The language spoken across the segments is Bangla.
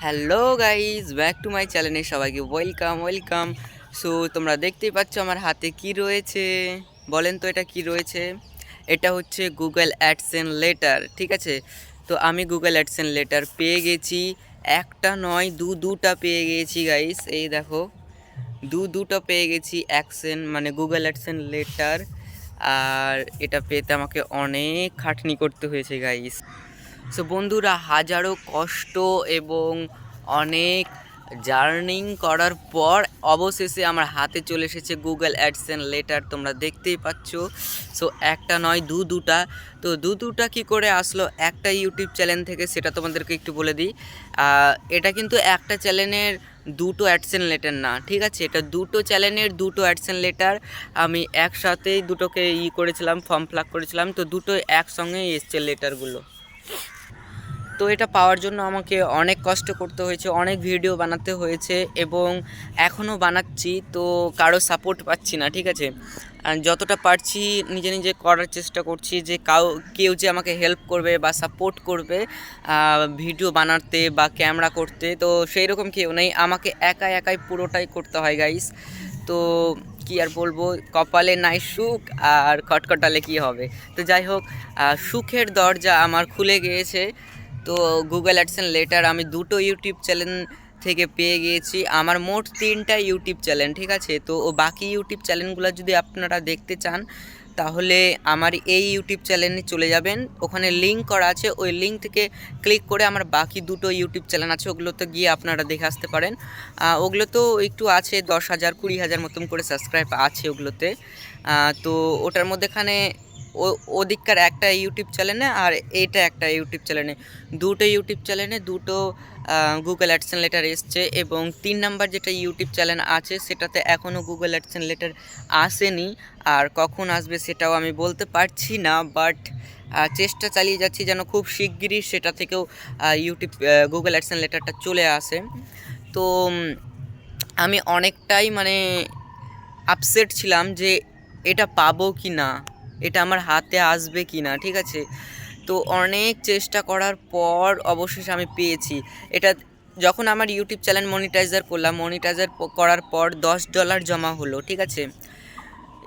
Hello guys, back to my চ্যানেলে সবাইকে ওয়েলকাম ওয়েলকাম। সো তোমরা দেখতেই পাচ্ছ আমার হাতে কি রয়েছে। বলেন তো এটা কি রয়েছে? এটা হচ্ছে গুগল অ্যাডসেন্স লেটার, ঠিক আছে। তো আমি গুগল অ্যাডসেন্স লেটার পেয়ে গেছি। একটা নয়, দুটা পেয়ে গেছি গাইস। এই দেখো, দুটো পেয়ে গেছি মানে গুগল অ্যাডসেন্স লেটার। আর এটা পেতে আমাকে অনেক খাটনি করতে হয়েছে গাইস। সো বন্ধুরা, হাজারো কষ্ট এবং অনেক জার্নিং করার পর অবশেষে আমার হাতে চলে এসেছে গুগল অ্যাডসেন্স লেটার। তোমরা দেখতেই পাচ্ছ। সো একটা নয়, দুটা। তো দুটা কী করে আসলো একটা ইউটিউব চ্যানেল থেকে, সেটা তোমাদেরকে একটু বলে দিই। এটা কিন্তু একটা চ্যানেলের দুটো অ্যাডসেন্স লেটার না, ঠিক আছে। এটা দুটো চ্যানেলের দুটো অ্যাডসেন্স লেটার। আমি একসাথেই দুটোকে করেছিলাম, ফর্ম ফিল আপ করেছিলাম। তো দুটো একসঙ্গেই এসছে লেটারগুলো। তো এটা পাওয়ার জন্য আমাকে অনেক কষ্ট করতে হয়েছে, অনেক ভিডিও বানাতে হয়েছে এবং এখনও বানাচ্ছি। তো কারো সাপোর্ট পাচ্ছি না, ঠিক আছে। যতটা পারছি নিজে নিজে করার চেষ্টা করছি, যে কেউ যে আমাকে হেল্প করবে বা সাপোর্ট করবে ভিডিও বানাতে বা ক্যামেরা করতে, তো সেই রকম কেউ নেই। আমাকে একাই পুরোটাই করতে হয় গাইস। তো কি আর বলবো, কপালে নাই সুখ আর খটখটালে কি হবে। তো যাই হোক, সুখের দরজা আমার খুলে গিয়েছে। তো গুগল অ্যাডসেন্স লেটার আমি দুটো ইউটিউব চ্যানেল থেকে পেয়ে গিয়েছি। আমার মোট 3টা ইউটিউব চ্যানেল, ঠিক আছে। তো বাকি ইউটিউব চ্যানেলগুলো যদি আপনারা দেখতে চান, তাহলে আমার এই ইউটিউব চ্যানেলে চলে যাবেন। ওখানে লিঙ্ক করা আছে, ওই লিঙ্ক থেকে ক্লিক করে আমার বাকি দুটো ইউটিউব চ্যানেল আছে, ওগুলোতে গিয়ে আপনারা দেখে আসতে পারেন। ওগুলো তো একটু আছে, 10,000 20,000 মতন করে সাবস্ক্রাইব আছে ওগুলোতে। তো ওটার মধ্যেখানে ওদিককার একটা ইউটিউব চ্যানেলে আর এইটা একটা ইউটিউব চ্যানেলে, দুটো ইউটিউব চ্যানেলে দুটো গুগল অ্যাডসেন্স লেটার এসছে। এবং 3 নাম্বার যেটা ইউটিউব চ্যানেল আছে, সেটাতে এখনও গুগল অ্যাডসেন্স লেটার আসেনি। আর কখন আসবে সেটাও আমি বলতে পারছি না, বাট চেষ্টা চালিয়ে যাচ্ছি যেন খুব শিগগিরই সেটা থেকেও গুগল অ্যাডসেন্স লেটারটা চলে আসে। তো আমি অনেকটাই আপসেট ছিলাম যে এটা পাবো কি না, এটা আমার হাতে আসবে কি না, ঠিক আছে। তো অনেক চেষ্টা করার পর অবশেষে আমি পেয়েছি এটা। যখন আমার ইউটিউব চ্যানেল মনিটাইজার করলাম, করার পর $10 জমা হলো, ঠিক আছে।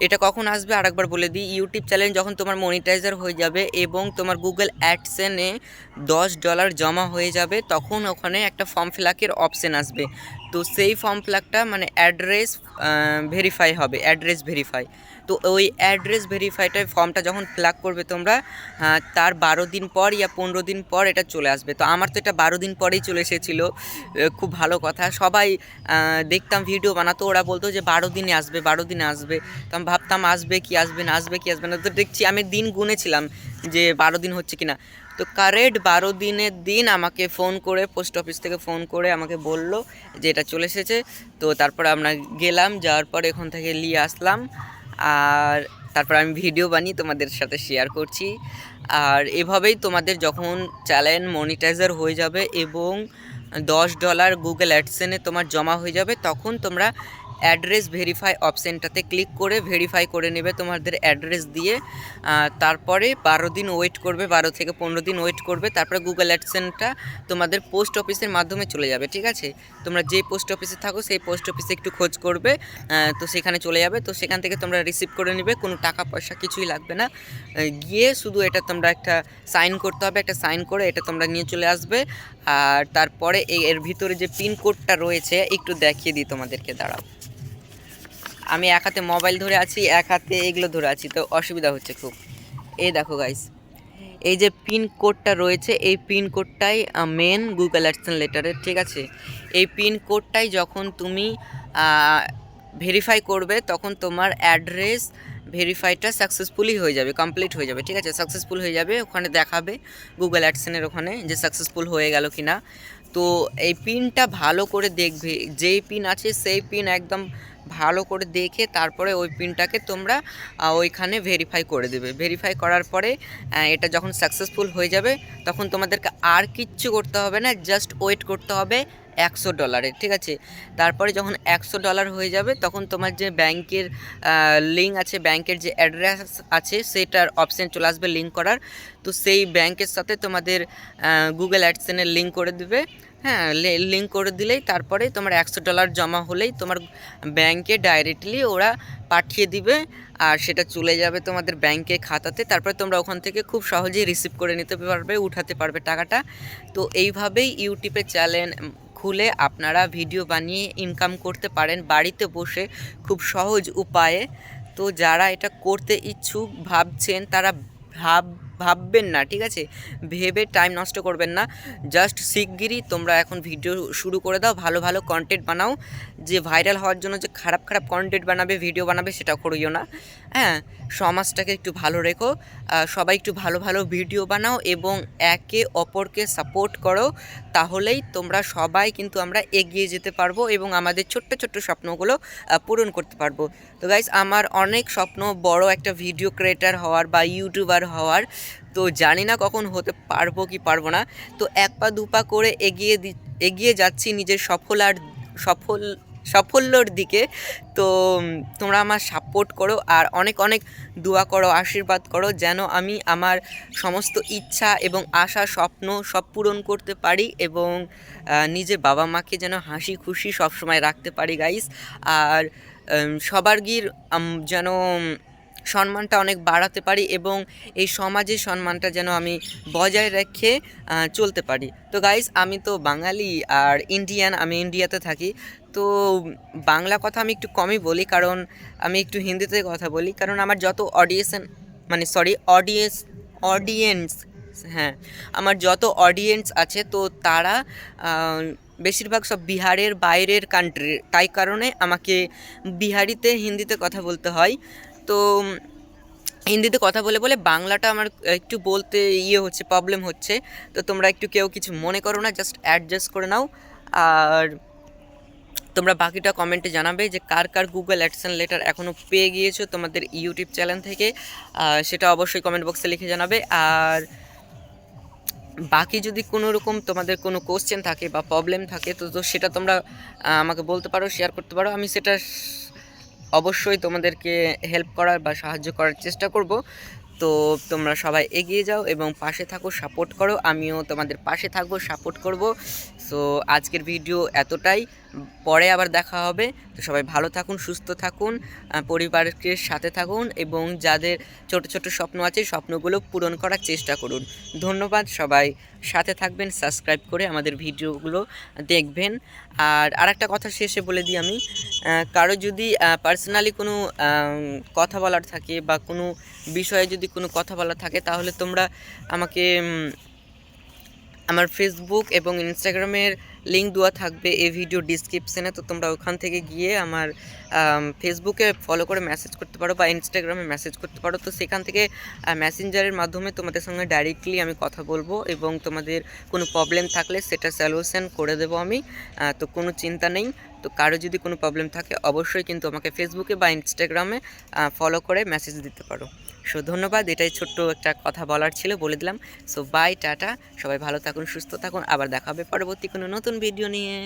এটা কখন আসবে আরেকবার বলে দিই। ইউটিউব চ্যানেল যখন তোমার মনিটাইজার হয়ে যাবে এবং তোমার গুগল অ্যাডসেন্সে $10 জমা হয়ে যাবে, তখন ওখানে একটা ফর্ম ফিল আপের অপশান আসবে। তো সেই ফর্ম ফিল আপটা অ্যাড্রেস ভেরিফাই হবে, অ্যাড্রেস ভেরিফাই। তো ওই অ্যাড্রেস ভেরিফাইটার ফর্মটা যখন ফিল আপ করবে তোমরা, তার 12 দিন পর ইয়া 15 দিন পর এটা চলে আসবে। তো আমার তো এটা 12 দিন পরেই চলে এসেছিলো। খুব ভালো কথা। সবাই দেখতাম ভিডিও বানাতো, ওরা বলতো যে 12 দিনে আসবে, 12 দিনে আসবে। তো আমি ভাবতাম আসবে কি আসবে না, আসবে কি আসবে না। তো দেখছি আমি দিন গুনেছিলাম যে 12 দিন হচ্ছে কিনা। তো কারেক্ট 12 দিনের দিন আমাকে ফোন করে, পোস্ট অফিস থেকে ফোন করে আমাকে বলল যে এটা চলে এসেছে। তো তারপরে আমরা গেলাম, যাওয়ার পর এখান থেকে নিয়ে আসলাম। আর তারপর আমি ভিডিও বানিয়ে তোমাদের সাথে শেয়ার করছি। আর এভাবেই তোমাদের যখন চ্যানেল মনিটাইজার হয়ে যাবে এবং $10 গুগল অ্যাডসেন্সে তোমার জমা হয়ে যাবে, তখন তোমরা অ্যাড্রেস ভেরিফাই অপশানটাতে ক্লিক করে ভেরিফাই করে নেবে তোমাদের অ্যাড্রেস দিয়ে। তারপরে 12 দিন ওয়েট করবে, 12 থেকে 15 দিন ওয়েট করবে। তারপরে গুগল অ্যাডসেন্সটা তোমাদের পোস্ট অফিসের মাধ্যমে চলে যাবে, ঠিক আছে। তোমরা যে পোস্ট অফিসে থাকো সেই পোস্ট অফিসে একটু খোঁজ করবে, তো সেখানে চলে যাবে। তো সেখান থেকে তোমরা রিসিভ করে নেবে, কোনো টাকা পয়সা কিছুই লাগবে না। গিয়ে শুধু এটা তোমরা একটা সাইন করতে হবে, একটা সাইন করে এটা তোমরা নিয়ে চলে আসবে। আর তারপরে এর ভিতরে যে পিনকোডটা রয়েছে একটু দেখিয়ে দিই তোমাদেরকে, দাঁড়াও। আমি এক হাতে মোবাইল ধরে আছি, এক হাতে এগুলো ধরে আছি, তো অসুবিধা হচ্ছে খুব। এই দেখো গাইস, এই যে পিনকোডটা রয়েছে, এই পিনকোডটাই মেন গুগল অ্যাডসেন্স লেটারের, ঠিক আছে। এই পিনকোডটাই যখন তুমি ভেরিফাই করবে, তখন তোমার অ্যাড্রেস ভেরিফাইটা সাকসেসফুলি হয়ে যাবে, কমপ্লিট হয়ে যাবে, ঠিক আছে। সাকসেসফুল হয়ে যাবে, ওখানে দেখাবে গুগল অ্যাডসেন্সের ওখানে যে সাকসেসফুল হয়ে গেল কি না। তো এই পিনটা ভালো করে দেখবে, যেই পিন আছে সেই পিন একদম ভালো করে দেখে তারপরে ওই পিনটাকে তোমরা ওইখানে ভেরিফাই করে দেবে। ভেরিফাই করার পরে এটা যখন সাকসেসফুল হয়ে যাবে, তখন তোমাদেরকে আর কিচ্ছু করতে হবে না, জাস্ট ওয়েট করতে হবে $100, ঠিক আছে। তারপরে যখন $100 হয়ে যাবে, তখন তোমার যে ব্যাংকের লিঙ্ক আছে, ব্যাংকের যে অ্যাড্রেস আছে সেটার অপশান চলে আসবে লিঙ্ক করার। তো সেই ব্যাংকের সাথে তোমাদের গুগল অ্যাডসেন্সের লিঙ্ক করে দেবে। হ্যাঁ, লিঙ্ক করে দিলেই তারপরে তোমার $100 জমা হলেই তোমার ব্যাংকে ডাইরেক্টলি ওরা পাঠিয়ে দিবে, আর সেটা চলে যাবে তোমাদের ব্যাংকে খাতাতে। তারপরে তোমরা ওখান থেকে খুব সহজেই রিসিভ করে নিতে পারবে, উঠাতে পারবে টাকাটা। তো এইভাবেই ইউটিউবে চ্যানেল খুলে আপনারা ভিডিও বানিয়ে ইনকাম করতে পারেন বাড়িতে বসে খুব সহজ উপায়ে। তো যারা এটা করতে ইচ্ছুক ভাবছেন তারা ভাববেন না, ঠিক আছে? ভেবে টাইম নষ্ট করবেন না, জাস্ট শিগগিরই তোমরা এখন ভিডিও শুরু করে দাও, ভালো ভালো কন্টেন্ট বানাও। যে ভাইরাল হওয়ার জন্য যে খারাপ খারাপ কন্টেন্ট বানাবে, ভিডিও বানাবে, সেটা করিও না। হ্যাঁ, সমাজটাকে একটু ভালো রেখো, সবাই একটু ভালো ভালো ভিডিও বানাও এবং একে অপরকে সাপোর্ট করো, তাহলেই তোমরা সবাই কিন্তু আমরা এগিয়ে যেতে পারবো এবং আমাদের ছোট্ট ছোট্ট স্বপ্নগুলো পূরণ করতে পারবো। তো গাইস, আমার অনেক স্বপ্ন বড় একটা ভিডিও ক্রিয়েটার হওয়ার বা ইউটিউবার হওয়ার। তো জানি না কখন হতে পারবো কি পারবো না। তো এক পা দুপা করে এগিয়ে যাচ্ছি নিজের সাফল্যর দিকে। তো তোমরা আমার সাপোর্ট করো আর অনেক অনেক দোয়া করো, আশীর্বাদ করো, যেন আমি আমার সমস্ত ইচ্ছা এবং আশা স্বপ্ন সব পূরণ করতে পারি এবং নিজের বাবা মাকে যেন হাসি খুশি সবসময় রাখতে পারি গাইস। আর সবার যেন সম্মানটা অনেক বাড়াতে পারি এবং এই সমাজের সম্মানটা যেন আমি বজায় রেখে চলতে পারি। তো গাইস, আমি তো বাঙালি আর ইন্ডিয়ান, আমি ইন্ডিয়াতে থাকি। তো বাংলা কথা আমি একটু কমই বলি, কারণ আমি একটু হিন্দিতে কথা বলি, কারণ আমার যত অডিয়েন্স, হ্যাঁ, আমার যত অডিয়েন্স আছে তো তারা বেশিরভাগ সব বিহারের বাইরের কান্ট্রির, তাই কারণে আমাকে বিহারিতে হিন্দিতে কথা বলতে হয়। তো হিন্দিতে কথা বলে বলে বাংলাটা আমার একটু বলতে প্রবলেম হচ্ছে। তো তোমরা একটু কেউ কিছু মনে করো না, জাস্ট অ্যাডজাস্ট করে নাও। আর তোমরা বাকিটা কমেন্টে জানাবে যে কার কার গুগল অ্যাডসেন্স লেটার এখনও পেয়ে গিয়েছো তোমাদের ইউটিউব চ্যানেল থেকে, সেটা অবশ্যই কমেন্ট বক্সে লিখে জানাবে। আর বাকি যদি কোনো রকম তোমাদের কোনো কোশ্চেন থাকে বা প্রবলেম থাকে তো সেটা তোমরা আমাকে বলতে পারো, শেয়ার করতে পারো, আমি সেটা অবশ্যই তোমাদেরকে হেল্প করার বা সাহায্য করার চেষ্টা করব। তো তোমরা সবাই এগিয়ে যাও এবং পাশে থাকো, সাপোর্ট করো, আমিও তোমাদের পাশে থাকবো, সাপোর্ট করব। সো আজকের ভিডিও এতটাই, পরে আবার দেখা হবে। তো সবাই ভালো থাকুন, সুস্থ থাকুন, পরিবারকে সাথে থাকুন এবং যাদের ছোট ছোট স্বপ্ন আছে স্বপ্নগুলো পূরণ করার চেষ্টা করুন। ধন্যবাদ, সবাই সাথে থাকবেন, সাবস্ক্রাইব করে আমাদের ভিডিওগুলো দেখবেন। আর আরেকটা কথা শেষে বলে দিই আমি, কারো যদি পার্সোনালি কোনো কথা বলার থাকে বা কোনো বিষয়ে যদি কোনো কথা বলার থাকে তাহলে তোমরা আমাকে আমার ফেসবুক এবং ইনস্টাগ্রামের লিঙ্ক দেওয়া থাকবে এই ভিডিও ডিসক্রিপশানে। তো তোমরা ওখান থেকে গিয়ে আমার ফেসবুকে ফলো করে মেসেজ করতে পারো বা ইনস্টাগ্রামে মেসেজ করতে পারো। তো সেখান থেকে মেসেঞ্জারের মাধ্যমে তোমাদের সঙ্গে ডাইরেক্টলি আমি কথা বলবো এবং তোমাদের কোনো প্রবলেম থাকলে সেটা সলিউশন করে দেবো আমি। তো কোনো চিন্তা নেই। তো কারো যদি কোনো প্রবলেম থাকে অবশ্যই কিন্তু আমাকে ফেসবুকে বা ইনস্টাগ্রামে ফলো করে মেসেজ দিতে পারো। সো ধন্যবাদ, এটাই ছোট্ট একটা কথা বলার ছিল, বলে দিলাম। সো বাই, টাটা, সবাই ভালো থাকুন, সুস্থ থাকুন, আবার দেখা হবে পরবর্তী কোনো নতুন ভিডিও নিয়ে।